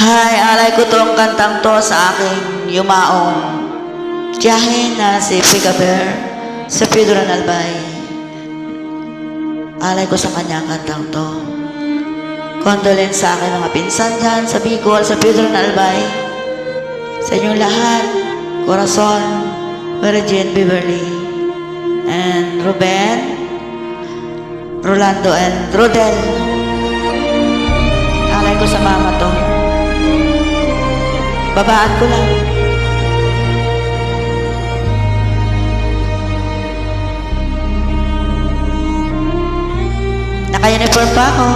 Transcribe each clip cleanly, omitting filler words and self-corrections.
Hay, alay ko tong kantang to sa aking yumaong tiyahin na si Picaber sa Pedro Albay. Alay ko sa kanya ang kantang to. Condolence sa aking mga pinsan dyan sa Bicol, sa Pedro Albay. Sa inyong lahat, Corazon, Virgin, Beverly, and Ruben, Rolando, and Rodel. Alay ko sa mama to. Babaan ko lang. Naka-uniform pa ako.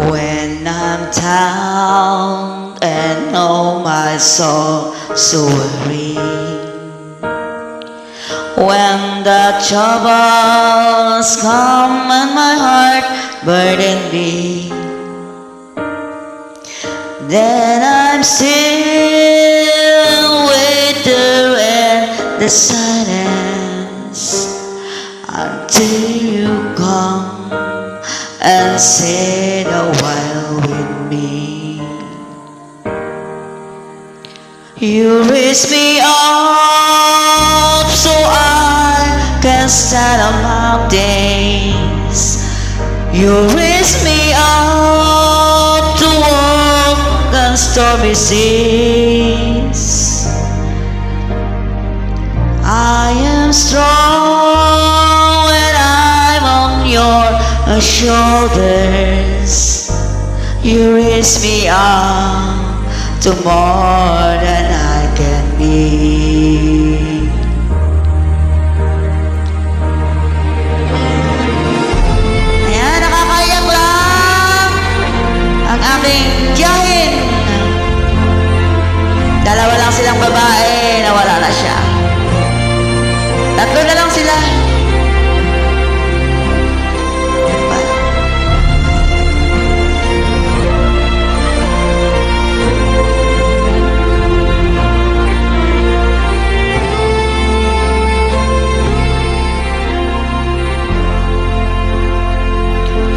When I'm down and oh my soul so weary, when the troubles come and my heart burden me, then I'm still waiting in the silence until you come and sit a while with me. You raise me up so I can stand on mountains. You raise me up to walk on stormy seas. I am strong when I'm on your shoulders. You raise me up to more than I can be. Ayan, nakakayak lang ang aking tiyahin. Dalawa lang silang babae, nawala na siya. Tatlo na lang sila.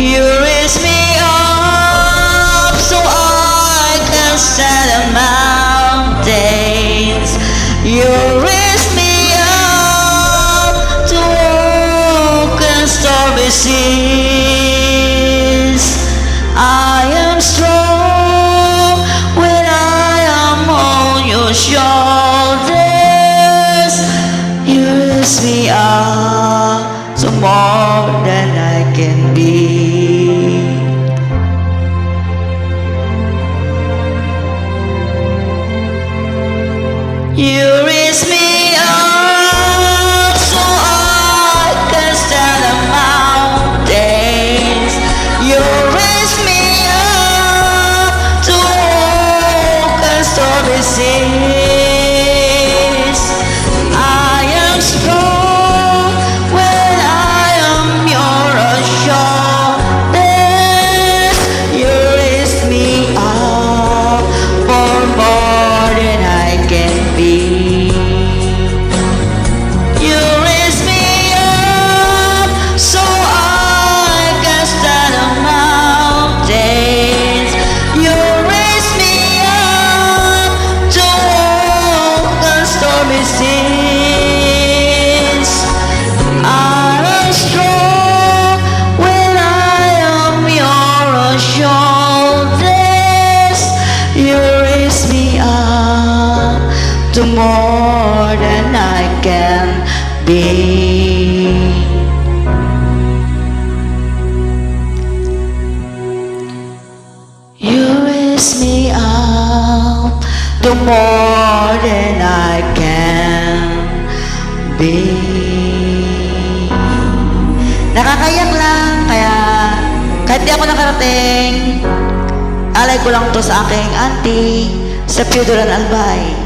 You raise me up so I can stand on mountains. You raise me up to walk in stormy seas. I am strong when I am on your shoulders. You raise me up to more than I can be. You raise me up so I can stand on mountains. You raise me up to walk on stormy seas. I am strong when I am your shoulders. You raise me up for more than I can be. You raise me up so I can stand on mountains. You raise me up to walk on stormy seas. I am strong when I am your shoulders. You raise me up to more than I can be. You raise me up to more than I can be. Nakakayak lang, kaya kahit di ako nakarating, alay ko lang to sa aking auntie sa Pedro Albay.